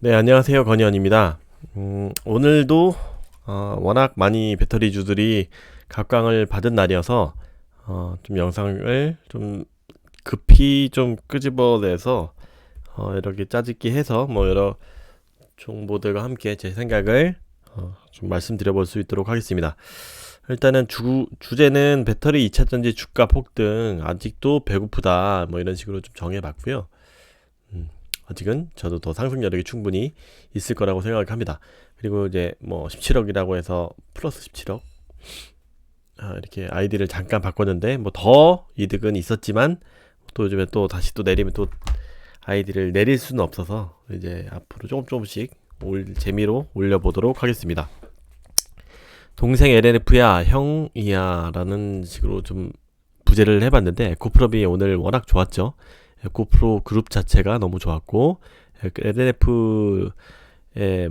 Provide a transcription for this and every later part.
네, 안녕하세요. 건희원입니다. 오늘도 워낙 많이 배터리주들이 각광을 받은 날이어서 좀 영상을 좀 급히 좀 끄집어내서 이렇게 짜집기 해서 뭐 여러 정보들과 함께 제 생각을 좀 말씀드려 볼 수 있도록 하겠습니다. 일단은 주제는 배터리 2차전지 주가 폭등 아직도 배고프다 뭐 이런 식으로 좀 정해봤고요. 아직은 저도 더 상승 여력이 충분히 있을 거라고 생각을 합니다. 그리고 이제 뭐 17억이라고 해서 플러스 17억 이렇게 아이디를 잠깐 바꿨는데 뭐 더 이득은 있었지만 또 요즘에 또 다시 또 내리면 또 아이디를 내릴 수는 없어서 이제 앞으로 조금씩 재미로 올려보도록 하겠습니다. 동생 LNF야 형이야 라는 식으로 좀 부제를 해봤는데 에코프로비 오늘 워낙 좋았죠. 에코프로 그룹 자체가 너무 좋았고 LNF의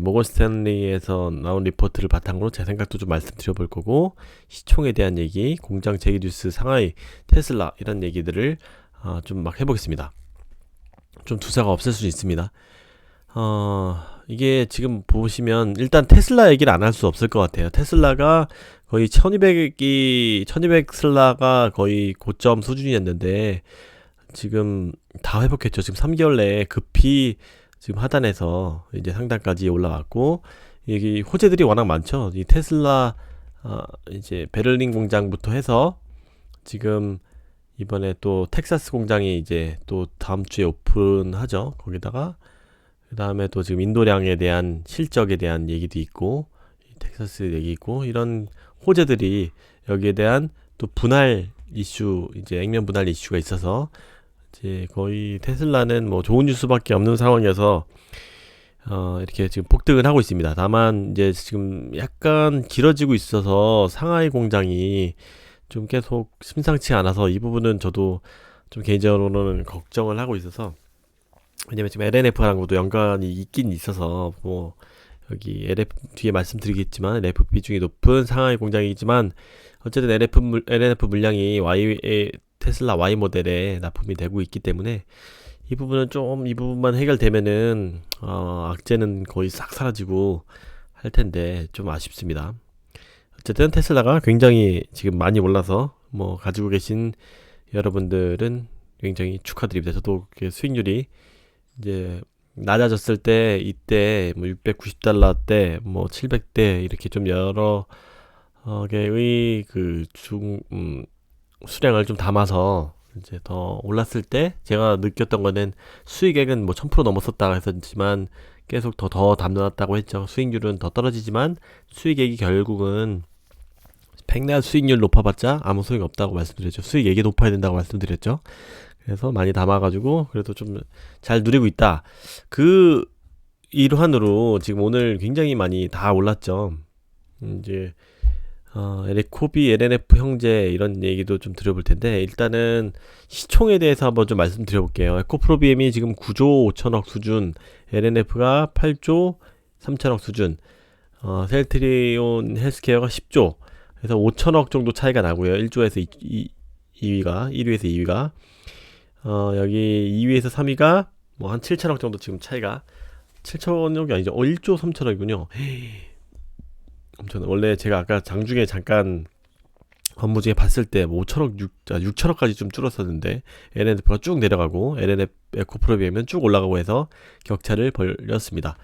모건 스탠리에서 나온 리포트를 바탕으로 제 생각도 좀 말씀드려 볼 거고, 시총에 대한 얘기, 공장 재개 뉴스, 상하이, 테슬라 이런 얘기들을 좀 막 해보겠습니다. 좀 투자가 없을 수 있습니다. 이게 지금 보시면 일단 테슬라 얘기를 안 할 수 없을 것 같아요. 테슬라가 거의 1200 슬라가 거의 고점 수준이었는데 지금 다 회복했죠. 지금 3개월 내에 급히 지금 하단에서 이제 상단까지 올라왔고, 여기 호재들이 워낙 많죠. 이 테슬라 이제 베를린 공장부터 해서 지금 이번에 또 텍사스 공장이 이제 또 다음 주에 오픈하죠. 거기다가 그 다음에 또 지금 인도량에 대한 실적에 대한 얘기도 있고, 텍사스 얘기 있고, 이런 호재들이 여기에 대한 또 분할 이슈, 이제 액면 분할 이슈가 있어서 이제 거의 테슬라는 뭐 좋은 뉴스밖에 없는 상황이어서 이렇게 지금 폭등을 하고 있습니다. 다만 이제 지금 약간 길어지고 있어서 상하이 공장이 좀 계속 심상치 않아서 이 부분은 저도 좀 개인적으로는 걱정을 하고 있어서, 왜냐면 지금 LNF랑 것도 연관이 있긴 있어서 뭐 여기 LF 뒤에 말씀드리겠지만 LF 비중이 높은 상하이 공장이지만 어쨌든 LNF 물량이 테슬라 Y 모델에 납품이 되고 있기 때문에 이 부분은 좀, 이 부분만 해결되면은 악재는 거의 싹 사라지고 할 텐데 좀 아쉽습니다. 어쨌든 테슬라가 굉장히 지금 많이 올라서 뭐 가지고 계신 여러분들은 굉장히 축하드립니다. 저도 수익률이 이제 낮아졌을 때 이때 뭐 690달러 때 뭐 700대 이렇게 좀 여러 개의 수량을 좀 담아서 이제 더 올랐을 때 제가 느꼈던 거는 수익액은 뭐 1000% 넘었었다 했었지만 계속 더 담놨다고 했죠. 수익률은 더 떨어지지만 수익액이 결국은 백날 수익률 높아봤자 아무 소용 없다고 말씀드렸죠. 수익액이 높아야 된다고 말씀드렸죠. 그래서 많이 담아가지고 그래도 좀 잘 누리고 있다. 그 일환으로 지금 오늘 굉장히 많이 다 올랐죠. 이제 에코비, LNF 형제 이런 얘기도 좀 드려볼 텐데, 일단은 시총에 대해서 한번 좀 말씀드려볼게요. 에코프로비엠이 지금 9조 5천억 수준, LNF가 8조 3천억 수준, 셀트리온 헬스케어가 10조, 그래서 5천억 정도 차이가 나고요. 1조에서 2위가 1위에서 2위가 여기 2위에서 3위가 뭐 한 7천억 정도 지금 차이가, 7천억이 아니죠. 1조 3천억이군요. 엄청, 원래 제가 아까 장중에 잠깐 업무 중에 봤을 때 뭐 5천억, 6천억까지 좀 줄었었는데 LNF가 쭉 내려가고 LNF 에코프로비엠은 쭉 올라가고 해서 격차를 벌렸습니다.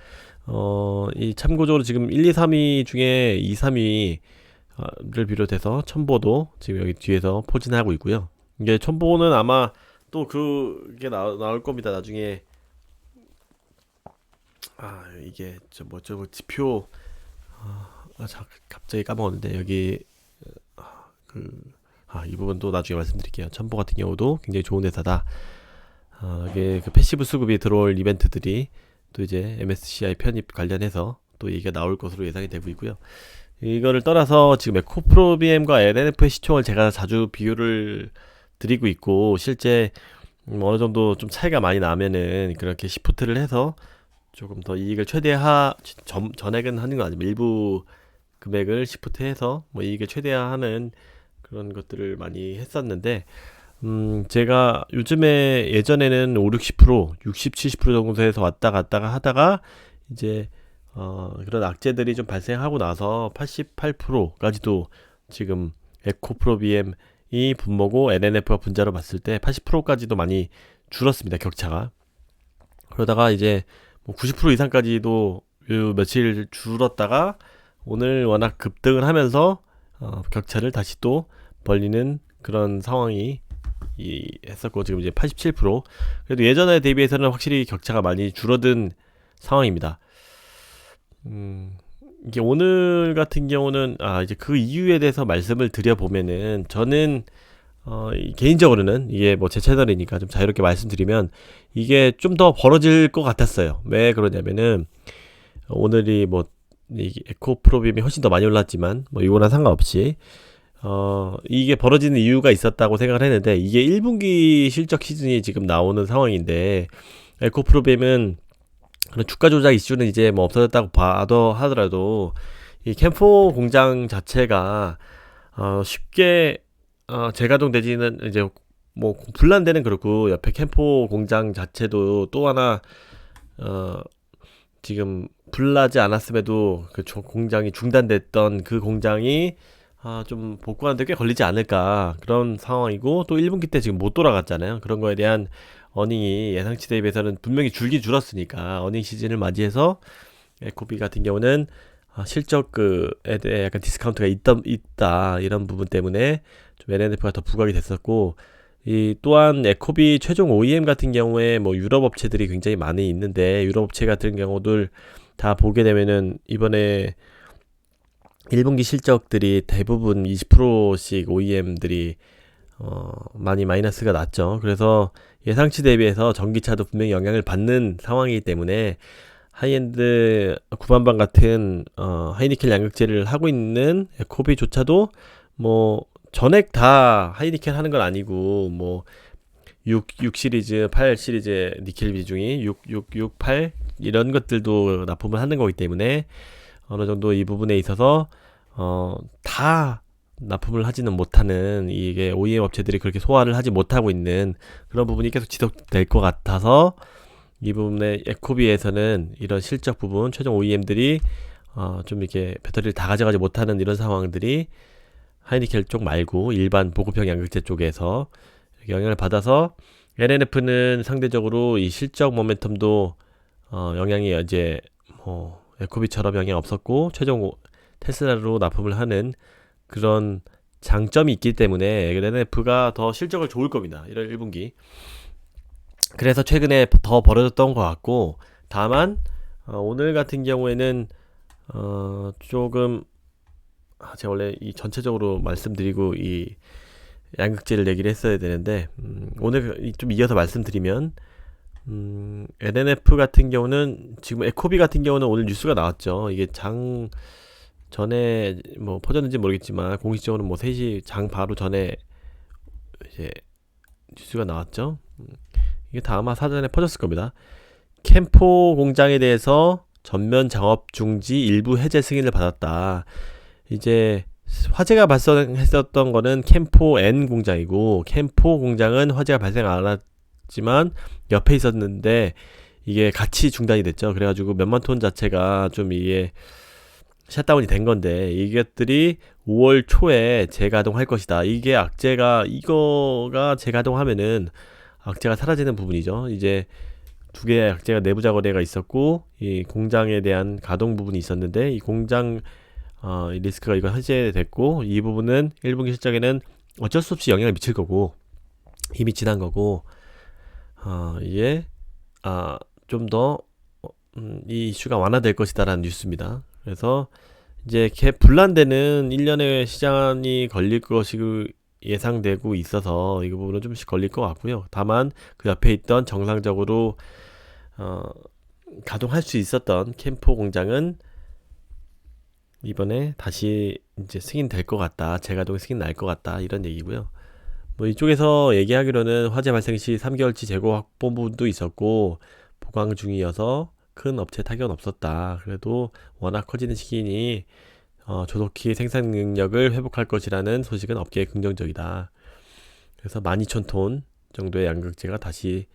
이 참고적으로 지금 1, 2, 3위 중에 2, 3위를 비롯해서 첨보도 지금 여기 뒤에서 포진하고 있고요. 이게 첨보는 아마 또 그게 나올 겁니다. 나중에 이게 저 지표 갑자기 까먹었는데 여기 이 부분도 나중에 말씀드릴게요. 첨보 같은 경우도 굉장히 좋은 회사다. 이게 그 패시브 수급이 들어올 이벤트들이 또 이제 MSCI 편입 관련해서 또 얘기가 나올 것으로 예상이 되고 있고요. 이거를 떠나서 지금 에코프로비엠과 LNF의 시총을 제가 자주 비교를 드리고 있고, 실제 어느 정도 좀 차이가 많이 나면은 그렇게 시프트를 해서 조금 더 이익을 전액은 하는 건 아니면 일부 금액을 시프트해서 뭐 이익을 최대화하는 그런 것들을 많이 했었는데, 제가 요즘에 예전에는 5, 60%, 60, 70% 정도에서 왔다 갔다가 하다가 이제 그런 악재들이 좀 발생하고 나서 88%까지도 지금 에코프로 BM이 분모고 LNF가 분자로 봤을 때 80%까지도 많이 줄었습니다. 격차가. 그러다가 이제 뭐 90% 이상까지도 요 며칠 줄었다가 오늘 워낙 급등을 하면서 격차를 다시 또 벌리는 그런 상황이 했었고, 지금 이제 87%. 그래도 예전에 대비해서는 확실히 격차가 많이 줄어든 상황입니다. 이게 오늘 같은 경우는 이제 그 이유에 대해서 말씀을 드려보면은, 저는 개인적으로는 이게 뭐 제 채널이니까 좀 자유롭게 말씀드리면, 이게 좀 더 벌어질 것 같았어요. 왜 그러냐면은 오늘이 뭐 에코 프로빔이 훨씬 더 많이 올랐지만 뭐 이거랑 상관없이 이게 벌어지는 이유가 있었다고 생각을 했는데, 이게 1분기 실적 시즌이 지금 나오는 상황인데, 에코 프로빔은 그런 주가 조작 이슈는 이제 뭐 없어졌다고 봐도 하더라도, 이 캠포 공장 자체가 쉽게 재가동되지는, 이제 뭐 분란되는 그렇고, 옆에 캠포 공장 자체도 또 하나 지금 불나지 않았음에도 그 공장이 중단됐던 그 공장이 좀 복구하는데 꽤 걸리지 않을까, 그런 상황이고, 또 1분기 때 지금 못 돌아갔잖아요. 그런 거에 대한 어닝이 예상치 대비해서는 분명히 줄었으니까, 어닝 시즌을 맞이해서 에코비 같은 경우는 실적에 대해 약간 디스카운트가 있다 이런 부분 때문에 좀 LNF가 더 부각이 됐었고, 이 또한 에코비 최종 OEM 같은 경우에 뭐 유럽 업체들이 굉장히 많이 있는데, 유럽 업체 같은 경우들 다 보게 되면은 이번에 1분기 실적들이 대부분 20%씩 OEM들이 많이 마이너스가 났죠. 그래서 예상치 대비해서 전기차도 분명히 영향을 받는 상황이기 때문에, 하이엔드 9만방 같은 하이니켈 양극재를 하고 있는 에코비조차도 뭐 전액 다 하이니켈 하는 건 아니고, 뭐 6 시리즈, 8 시리즈 니켈 비중이 8 이런 것들도 납품을 하는 거기 때문에, 어느 정도 이 부분에 있어서 다 납품을 하지는 못하는, 이게 OEM 업체들이 그렇게 소화를 하지 못하고 있는 그런 부분이 계속 지속될 것 같아서, 이 부분에 에코비에서는 이런 실적 부분, 최종 OEM들이 좀 이렇게 배터리를 다 가져가지 못하는 이런 상황들이 하이니켈 쪽 말고 일반 보급형 양극재 쪽에서 영향을 받아서, LNF는 상대적으로 이 실적 모멘텀도 영향이 이제 뭐 에코비처럼 영향 없었고, 최종 테슬라로 납품을 하는 그런 장점이 있기 때문에 LNF가 더 실적을 좋을 겁니다. 1월 1분기. 그래서 최근에 더 벌어졌던 것 같고, 다만 오늘 같은 경우에는 조금 제가 원래 이 전체적으로 말씀드리고 이 양극재를 얘기를 했어야 되는데, 오늘 좀 이어서 말씀드리면, LNF 같은 경우는 지금 에코비 같은 경우는 오늘 뉴스가 나왔죠. 이게 장 전에 뭐 퍼졌는지 모르겠지만 공식적으로 뭐 3시 장 바로 전에 이제 뉴스가 나왔죠. 이게 다 아마 사전에 퍼졌을 겁니다. 캠포 공장에 대해서 전면 작업 중지 일부 해제 승인을 받았다. 이제 화재가 발생했었던 거는 캠포 N 공장이고, 캠포 공장은 화재가 발생 안 했지만 옆에 있었는데 이게 같이 중단이 됐죠. 그래가지고 몇만 톤 자체가 좀 이게 샷다운이 된 건데, 이것들이 5월 초에 재가동할 것이다. 이게 이거가 재가동하면은 악재가 사라지는 부분이죠. 이제 두 개의 악재가 내부자 거래가 있었고, 이 공장에 대한 가동 부분이 있었는데, 이 공장 이 리스크가 이거 해제됐고, 이 부분은 1분기 실적에는 어쩔 수 없이 영향을 미칠 거고, 이미 지난 거고, 이게 좀 더 이 이슈가 완화될 것이다라는 뉴스입니다. 그래서 이제 분란되는 1년의 시간이 걸릴 것이 예상되고 있어서 이 부분은 좀씩 걸릴 것 같고요. 다만 그 옆에 있던 정상적으로 가동할 수 있었던 캠포 공장은 이번에 다시 이제 승인될 것 같다, 재가동 승인 날 것 같다, 이런 얘기고요. 뭐 이쪽에서 얘기하기로는 화재 발생 시 3개월치 재고 확보 부분도 있었고, 보강 중이어서 큰 업체 타격은 없었다. 그래도 워낙 커지는 시기니 조속히 생산 능력을 회복할 것이라는 소식은 업계에 긍정적이다. 그래서 12,000톤 정도의 양극재가 다시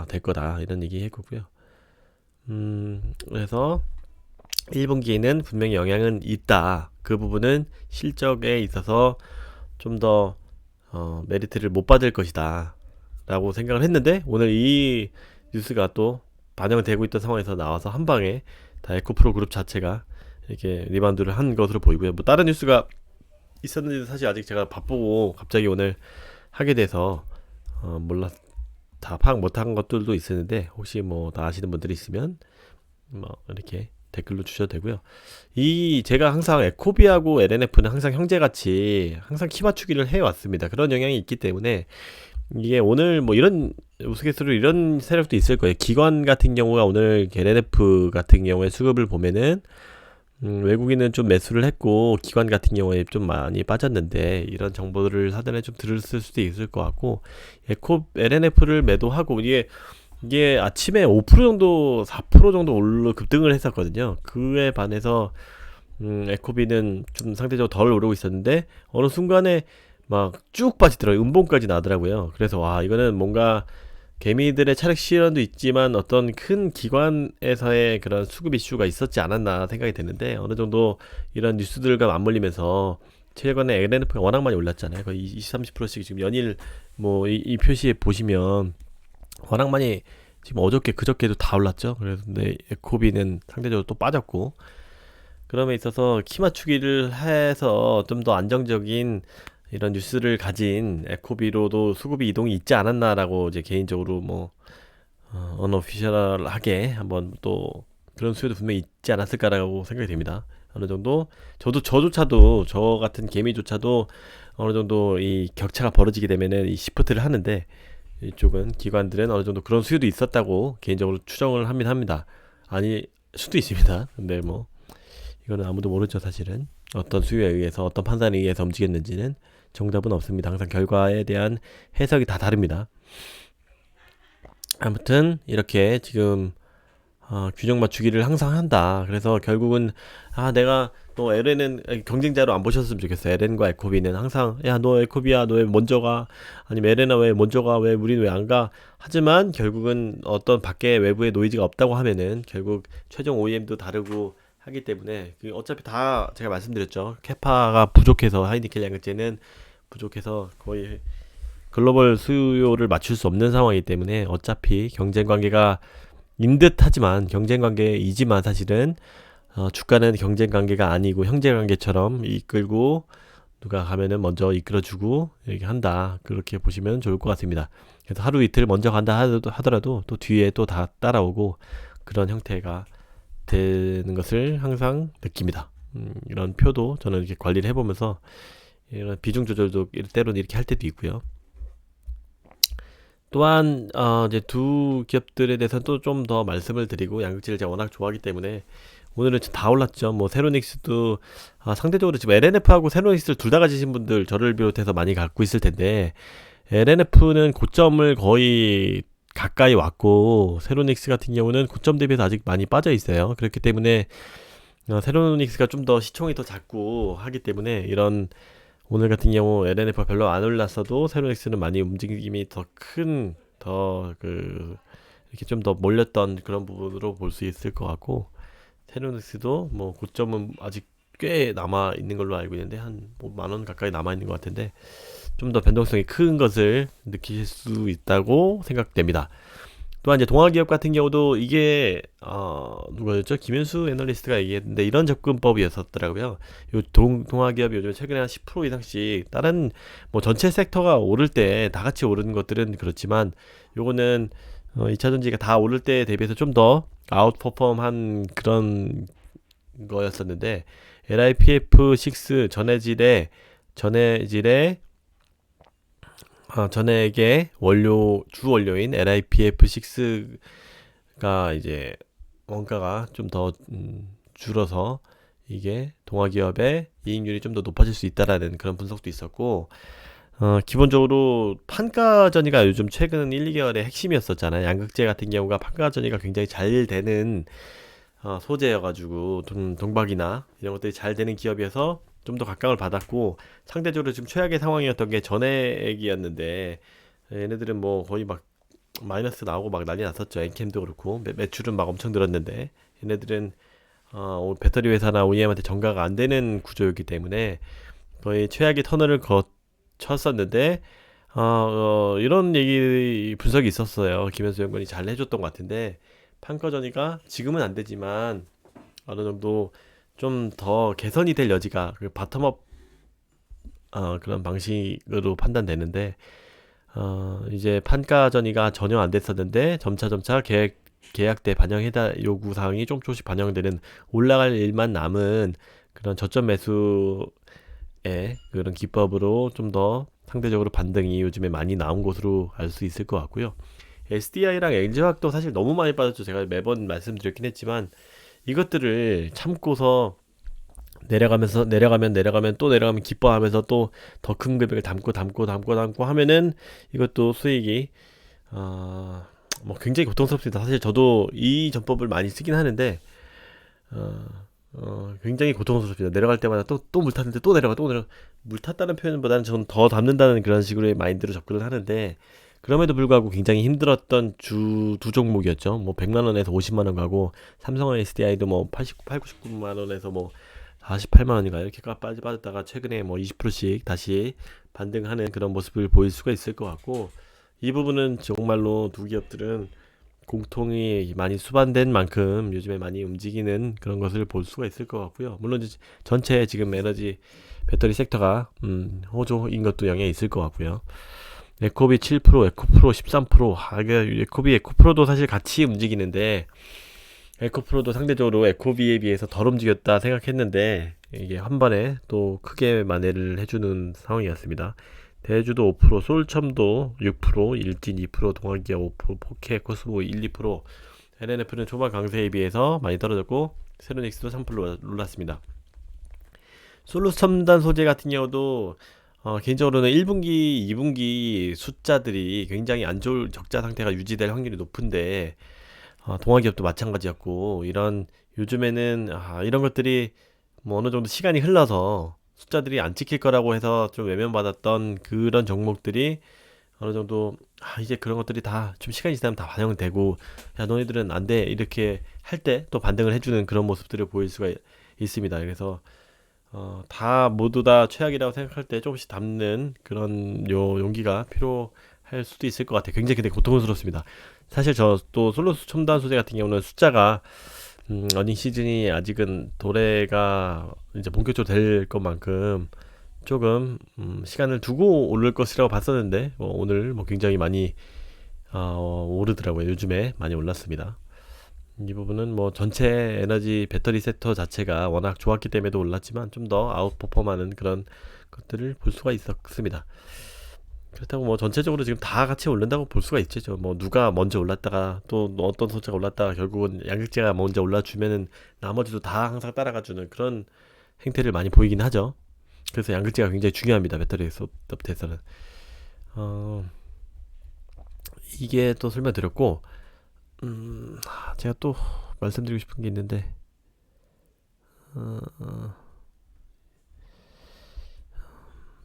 될 거다, 이런 얘기 했고요. 그래서 1분기에는 분명히 영향은 있다. 그 부분은 실적에 있어서 좀 더 메리트를 못 받을 것이다 라고 생각을 했는데, 오늘 이 뉴스가 또 반영되고 있던 상황에서 나와서 한 방에 다 에코프로 그룹 자체가 이렇게 리바운드를 한 것으로 보이고요. 뭐 다른 뉴스가 있었는지 사실 아직 제가 바쁘고 갑자기 오늘 하게 돼서 몰라, 다 파악 못한 것들도 있었는데, 혹시 뭐 다 아시는 분들이 있으면 뭐 이렇게 댓글로 주셔도 되고요. 이 제가 항상 에코비하고 LNF는 항상 형제같이 항상 키 맞추기를 해왔습니다. 그런 영향이 있기 때문에 이게 오늘 뭐 이런 우스갯소리로 이런 세력도 있을 거예요. 기관 같은 경우가 오늘 LNF 같은 경우에 수급을 보면은 외국인은 좀 매수를 했고 기관 같은 경우에 좀 많이 빠졌는데, 이런 정보들을 사전에 좀 들었을 수도 있을 것 같고, LNF를 매도하고 이게 아침에 5% 정도 4% 정도 급등을 했었거든요. 그에 반해서 에코비는 좀 상대적으로 덜 오르고 있었는데 어느 순간에 막 쭉 빠지더라고요. 음봉까지 나더라고요. 그래서 와, 이거는 뭔가 개미들의 차력 실현도 있지만 어떤 큰 기관에서의 그런 수급 이슈가 있었지 않았나 생각이 되는데, 어느 정도 이런 뉴스들과 맞물리면서 최근에 LNF가 워낙 많이 올랐잖아요. 거의 20, 30%씩 지금 연일 뭐 이 표시에 보시면 워낙 많이, 지금 어저께 그저께도 다 올랐죠. 그래서 근데 에코비는 상대적으로 또 빠졌고, 그럼에 있어서 키 맞추기를 해서 좀 더 안정적인 이런 뉴스를 가진 에코비로도 수급이 이동이 있지 않았나라고 이제 개인적으로 뭐 언어피셜하게 한번 또 그런 수요도 분명히 있지 않았을까라고 생각이 됩니다. 어느 정도 저조차도 저 같은 개미조차도 어느 정도 이 격차가 벌어지게 되면은 이 시프트를 하는데, 이쪽은 기관들은 어느 정도 그런 수요도 있었다고 개인적으로 추정을 합니다. 아니 수도 있습니다. 근데 뭐 이거는 아무도 모르죠. 사실은 어떤 수요에 의해서 어떤 판단에 의해서 움직였는지는 정답은 없습니다. 항상 결과에 대한 해석이 다 다릅니다. 아무튼 이렇게 지금 균형 맞추기를 항상 한다. 그래서 결국은 내가 또 LN은 경쟁자로 안 보셨으면 좋겠어요. LN과 에코비는 항상 야 너 에코비야 너 왜 먼저 가, 아니면 LN아 왜 먼저 가, 왜 우린 왜 안 가. 하지만 결국은 어떤 밖에 외부의 노이즈가 없다고 하면은 결국 최종 OEM도 다르고 하기 때문에 어차피 다 제가 말씀드렸죠. 캐파가 부족해서 하이니켈 양극재는 부족해서 거의 글로벌 수요를 맞출 수 없는 상황이기 때문에 어차피 경쟁 관계가 인듯하지만 경쟁 관계이지만 사실은 주가는 경쟁 관계가 아니고 형제 관계처럼 이끌고 누가 가면은 먼저 이끌어주고 이렇게 한다, 그렇게 보시면 좋을 것 같습니다. 그래서 하루 이틀 먼저 간다 하더라도 또 뒤에 또 다 따라오고 그런 형태가 되는 것을 항상 느낍니다. 이런 표도 저는 이렇게 관리를 해보면서 이런 비중 조절도 때로는 이렇게 할 때도 있고요. 또한 이제 두 기업들에 대해서는 또 좀 더 말씀을 드리고, 양극재를 제가 워낙 좋아하기 때문에 오늘은 다 올랐죠. 뭐 세로닉스도 상대적으로 지금 LNF하고 세로닉스를 둘 다 가지신 분들 저를 비롯해서 많이 갖고 있을 텐데, LNF는 고점을 거의 가까이 왔고 세로닉스 같은 경우는 고점 대비해서 아직 많이 빠져 있어요. 그렇기 때문에 세로닉스가 좀 더 시총이 더 작고 하기 때문에, 이런 오늘 같은 경우 LNF가 별로 안 올랐어도 세로닉스는 많이 움직임이 더 큰, 이렇게 좀 더 몰렸던 그런 부분으로 볼 수 있을 것 같고, 세로닉스도 뭐 고점은 아직 꽤 남아 있는 걸로 알고 있는데 한 5만원 가까이 남아 있는 것 같은데, 좀 더 변동성이 큰 것을 느끼실 수 있다고 생각됩니다. 또한 이제 동아기업 같은 경우도 이게 누가였죠? 김현수 애널리스트가 얘기했는데 이런 접근법이었었더라고요. 동아기업이 요즘 최근에 한 10% 이상씩 다른 뭐 전체 섹터가 오를 때 다 같이 오르는 것들은 그렇지만, 요거는 2차전지가 다 오를 때 대비해서 좀 더 아웃퍼폼한 그런 거였었는데, LIPF6 전액의 주 원료인 LIPF6가 이제 원가가 좀 더 줄어서 이게 동아기업의 이익률이 좀 더 높아질 수 있다라는 그런 분석도 있었고, 기본적으로 판가 전이가 요즘 최근 1, 2개월의 핵심이었었잖아요. 양극재 같은 경우가 판가 전이가 굉장히 잘 되는 소재여가지고 동박이나 이런 것들이 잘 되는 기업이어서 좀 더 각광을 받았고, 상대적으로 지금 최악의 상황이었던 게 전액이었는데, 얘네들은 뭐 거의 막 마이너스 나오고 막 난리 났었죠. 엔캠도 그렇고 매출은 막 엄청 늘었는데 얘네들은 배터리 회사나 OEM한테 전가가 안 되는 구조였기 때문에 거의 최악의 터널을 거쳤었는데 이런 얘기 분석이 있었어요. 김현수 연구원이 잘 해줬던 것 같은데 판커전이가 지금은 안 되지만 어느 정도 좀 더 개선이 될 여지가 그 바텀업 그런 방식으로 판단되는데 이제 판가전이가 전혀 안 됐었는데 점차 계약 때 반영해다 요구 사항이 조금씩 반영되는 올라갈 일만 남은 그런 저점 매수의 그런 기법으로 좀 더 상대적으로 반등이 요즘에 많이 나온 것으로 알 수 있을 것 같고요. SDI랑 LG화학도 사실 너무 많이 빠졌죠. 제가 매번 말씀드렸긴 했지만 이것들을 참고서 내려가면 또 내려가면 기뻐하면서 또 더 큰 금액을 담고 하면은 이것도 수익이 뭐 굉장히 고통스럽습니다. 사실 저도 이 전법을 많이 쓰긴 하는데 굉장히 고통스럽습니다. 내려갈 때마다 또 물 탔는데 또 내려가 물 탔다는 표현보다는 저는 더 담는다는 그런 식으로의 마인드로 접근을 하는데 그럼에도 불구하고 굉장히 힘들었던 두 종목이었죠. 뭐 100만 원에서 50만 원 가고 삼성의 SDI도 뭐 99만 원에서 뭐 48만 원인가 이렇게 빠졌다가 최근에 뭐 20%씩 다시 반등하는 그런 모습을 보일 수가 있을 것 같고 이 부분은 정말로 두 기업들은 공통이 많이 수반된 만큼 요즘에 많이 움직이는 그런 것을 볼 수가 있을 것 같고요. 물론 전체 지금 에너지 배터리 섹터가 호조인 것도 영향이 있을 것 같고요. 에코비 7%, 에코프로 13%. 에코비, 에코프로도 사실 같이 움직이는데 에코프로도 상대적으로 에코비에 비해서 덜 움직였다 생각했는데 이게 한 번에 또 크게 만회를 해주는 상황이었습니다. 대주도 5%, 솔첨도 6%, 일진 2%, 동아기아 5%, 포케, 코스모 1, 2%, LNF는 초반 강세에 비해서 많이 떨어졌고 세로닉스도 3% 올랐습니다. 솔루스 첨단 소재 같은 경우도 개인적으로는 1분기, 2분기 숫자들이 굉장히 안 좋을 적자 상태가 유지될 확률이 높은데 동아기업도 마찬가지였고 요즘에는 이런 것들이 뭐 어느 정도 시간이 흘러서 숫자들이 안 찍힐 거라고 해서 좀 외면받았던 그런 종목들이 어느 정도 이제 그런 것들이 다 좀 시간이 지나면 다 반영되고 야 너희들은 안 돼 이렇게 할 때 또 반등을 해주는 그런 모습들을 보일 수가 있습니다. 그래서 다 모두 다 최악이라고 생각할 때 조금씩 담는 그런 용기가 필요할 수도 있을 것 같아요. 굉장히 근데 고통스럽습니다. 사실 저 또 솔루스 첨단 소재 같은 경우는 숫자가 어닝 시즌이 아직은 도래가 이제 본격적으로 될 것만큼 조금 시간을 두고 오를 것이라고 봤었는데 오늘 뭐 굉장히 많이 오르더라고요. 요즘에 많이 올랐습니다. 이 부분은 뭐 전체 에너지 배터리 섹터 자체가 워낙 좋았기 때문에도 올랐지만 좀 더 아웃퍼폼하는 그런 것들을 볼 수가 있었습니다. 그렇다고 뭐 전체적으로 지금 다 같이 오른다고 볼 수가 있죠. 뭐 누가 먼저 올랐다가 또 어떤 소재가 올랐다가 결국은 양극재가 먼저 올라주면은 나머지도 다 항상 따라가주는 그런 행태를 많이 보이긴 하죠. 그래서 양극재가 굉장히 중요합니다. 배터리 섹터에서는 이게 또 설명드렸고 제가 또 말씀드리고 싶은 게 있는데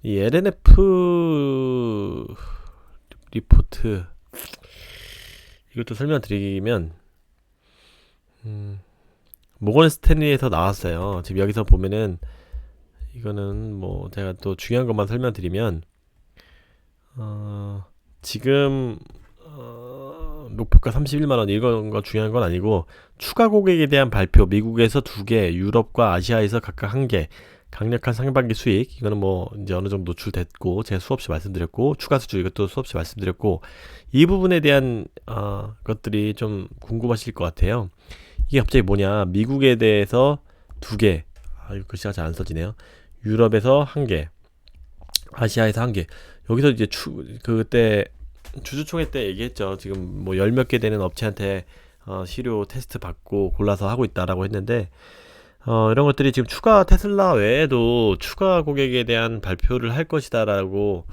이 LNF 리포트 이것도 설명드리면 모건 스탠리에서 나왔어요. 지금 여기서 보면은 이거는 뭐 제가 또 중요한 것만 설명드리면 지금 목표가 31만원 이건 거 중요한 건 아니고 추가 고객에 대한 발표 미국에서 2개 유럽과 아시아에서 각각 1개 강력한 상반기 수익 이거는 뭐 이제 어느 정도 노출됐고 제가 수없이 말씀드렸고 추가 수주 이것도 수없이 말씀드렸고 이 부분에 대한 것들이 좀 궁금하실 것 같아요. 이게 갑자기 뭐냐 미국에 대해서 2개 이거 글씨가 잘 안 써지네요. 유럽에서 1개 아시아에서 1개 여기서 이제 그때 주주총회 때 얘기했죠. 지금 뭐 10몇 개 되는 업체한테 시료 테스트 받고 골라서 하고 있다라고 했는데 이런 것들이 지금 추가 테슬라 외에도 추가 고객에 대한 발표를 할 것이다라고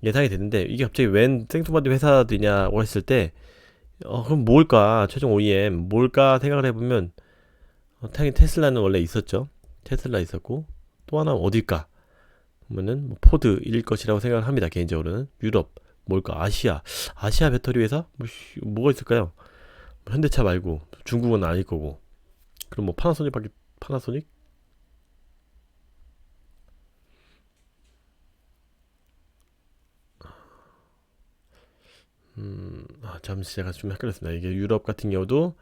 예상이 됐는데 이게 갑자기 웬 생뚱맞은 회사들이냐고 했을 때 그럼 뭘까 최종 OEM 뭘까 생각을 해보면 당연히 테슬라는 원래 있었죠. 테슬라 있었고 또 하나 어딜까 보면은 뭐 포드일 것이라고 생각을 합니다. 개인적으로는 유럽 뭘까? 아시아 배터리 회사? 뭐가 있을까요? 현대차 말고 중국은 아닐 거고. 그럼 뭐 파나소닉밖에 파나소닉? 잠시 제가 좀 헷갈렸습니다. 이게 유럽 같은 경우도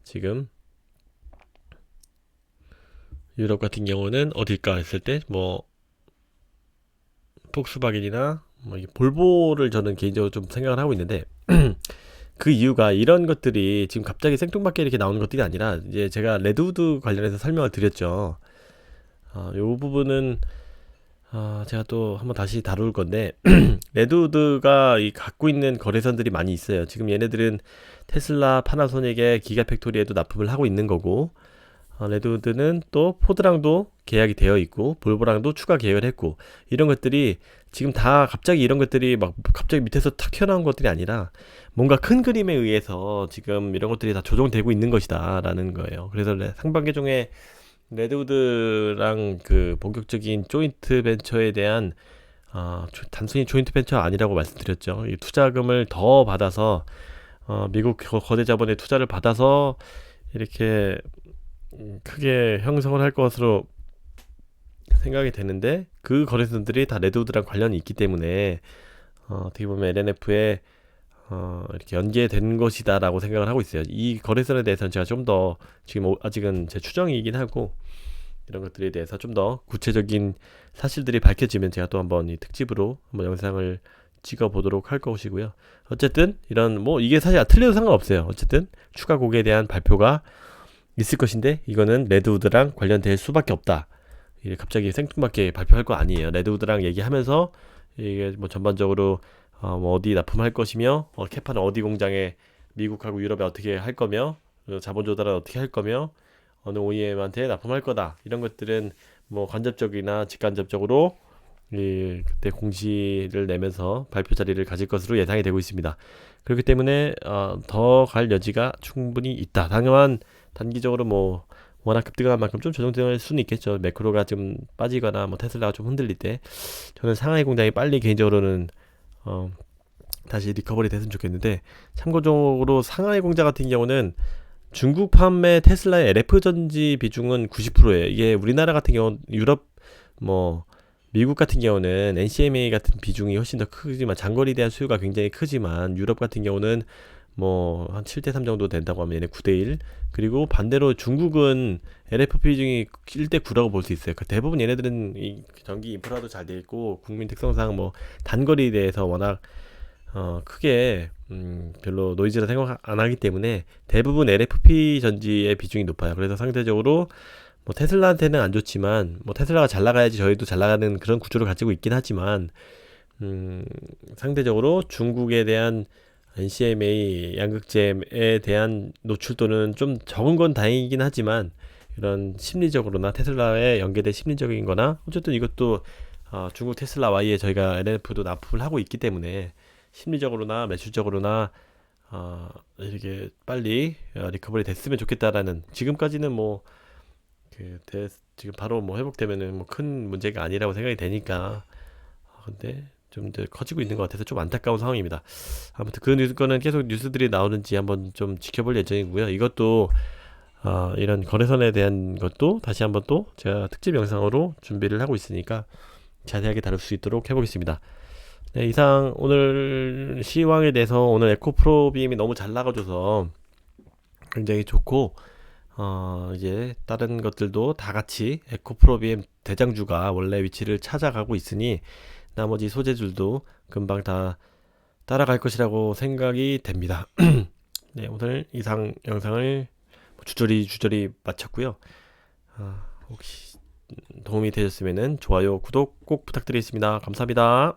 지금 유럽 같은 경우는 어딜까 했을 때 뭐 폭스바겐이나 뭐 이 볼보를 저는 개인적으로 좀 생각을 하고 있는데 그 이유가 이런 것들이 지금 갑자기 생뚱맞게 이렇게 나오는 것들이 아니라 이제 제가 레드우드 관련해서 설명을 드렸죠. 요 부분은 제가 또 한번 다시 다룰 건데 레드우드가 이 갖고 있는 거래선들이 많이 있어요. 지금 얘네들은 테슬라, 파나소닉의 기가팩토리에도 납품을 하고 있는 거고 레드우드는 또 포드랑도 계약이 되어 있고 볼보랑도 추가 계약을 했고 이런 것들이 지금 다 갑자기 이런 것들이 막 갑자기 밑에서 탁 튀어나온 것들이 아니라 뭔가 큰 그림에 의해서 지금 이런 것들이 다 조정되고 있는 것이다 라는 거예요. 그래서 상반기 중에 레드우드랑 그 본격적인 조인트 벤처에 대한 단순히 조인트 벤처 아니라고 말씀드렸죠. 이 투자금을 더 받아서 미국 거대 자본의 투자를 받아서 이렇게 크게 형성을 할 것으로 생각이 되는데 그 거래선들이 다 레드우드랑 관련이 있기 때문에 어떻게 보면 LNF에 이렇게 연계된 것이다라고 생각을 하고 있어요. 이 거래선에 대해서는 제가 좀 더 지금 아직은 제 추정이긴 하고 이런 것들에 대해서 좀 더 구체적인 사실들이 밝혀지면 제가 또 한번 이 특집으로 한번 영상을 찍어 보도록 할 것이고요. 어쨌든 이런 뭐 이게 사실 틀려도 상관없어요. 어쨌든 추가 곡에 대한 발표가 있을 것인데 이거는 레드우드랑 관련될 수밖에 없다. 이게 갑자기 생뚱맞게 발표할 거 아니에요. 레드우드랑 얘기하면서 이게 뭐 전반적으로 뭐 어디 납품할 것이며 캐파는 어디 공장에 미국하고 유럽에 어떻게 할 거며 자본 조달은 어떻게 할 거며 어느 OEM한테 납품할 거다. 이런 것들은 뭐 간접적이나 직간접적으로 그때 공시를 내면서 발표 자리를 가질 것으로 예상이 되고 있습니다. 그렇기 때문에 더 갈 여지가 충분히 있다. 다만 단기적으로 뭐 워낙 급등한 만큼 좀 조정될 수는 있겠죠. 매크로가 좀 빠지거나 뭐 테슬라가 좀 흔들릴 때 저는 상하이 공장이 빨리 개인적으로는 다시 리커버리 됐으면 좋겠는데 참고적으로 상하이 공장 같은 경우는 중국 판매 테슬라의 LF 전지 비중은 90%예요. 이게 우리나라 같은 경우 유럽 뭐 미국 같은 경우는 NCMA 같은 비중이 훨씬 더 크지만 장거리 대한 수요가 굉장히 크지만 유럽 같은 경우는 뭐 한 7대3 정도 된다고 하면 얘네 9대1 그리고 반대로 중국은 LF 비중이 1대9라고 볼 수 있어요. 그 대부분 얘네들은 이 전기 인프라도 잘 돼 있고 국민 특성상 뭐 단거리에 대해서 워낙 크게 별로 노이즈라 생각 안 하기 때문에 대부분 LFP 전지의 비중이 높아요. 그래서 상대적으로 뭐 테슬라한테는 안 좋지만 뭐 테슬라가 잘 나가야지 저희도 잘 나가는 그런 구조를 가지고 있긴 하지만 상대적으로 중국에 대한 NCMA 양극재에 대한 노출도는 좀 적은 건 다행이긴 하지만 이런 심리적으로나 테슬라에 연계된 심리적인 거나 어쨌든 이것도 중국 테슬라 Y에 저희가 LNF도 납품을 하고 있기 때문에 심리적으로나 매출적으로나 이렇게 빨리 리커버리 됐으면 좋겠다라는 지금까지는 뭐 지금 바로 뭐 회복되면은 뭐 큰 문제가 아니라고 생각이 되니까 근데 좀 더 커지고 있는 것 같아서 좀 안타까운 상황입니다. 아무튼 그 뉴스거는 계속 뉴스들이 나오는지 한번 좀 지켜볼 예정이고요. 이것도 이런 거래선에 대한 것도 다시 한번 또 제가 특집 영상으로 준비를 하고 있으니까 자세하게 다룰 수 있도록 해보겠습니다. 네, 이상 오늘 시황에 대해서 오늘 에코프로 BM이 너무 잘 나가줘서 굉장히 좋고 이제 다른 것들도 다 같이 에코프로 BM 대장주가 원래 위치를 찾아가고 있으니 나머지 소재들도 금방 다 따라갈 것이라고 생각이 됩니다. 네, 오늘 이상 영상을 주저리 마쳤고요. 혹시 도움이 되셨으면 좋아요, 구독 꼭 부탁드리겠습니다. 감사합니다.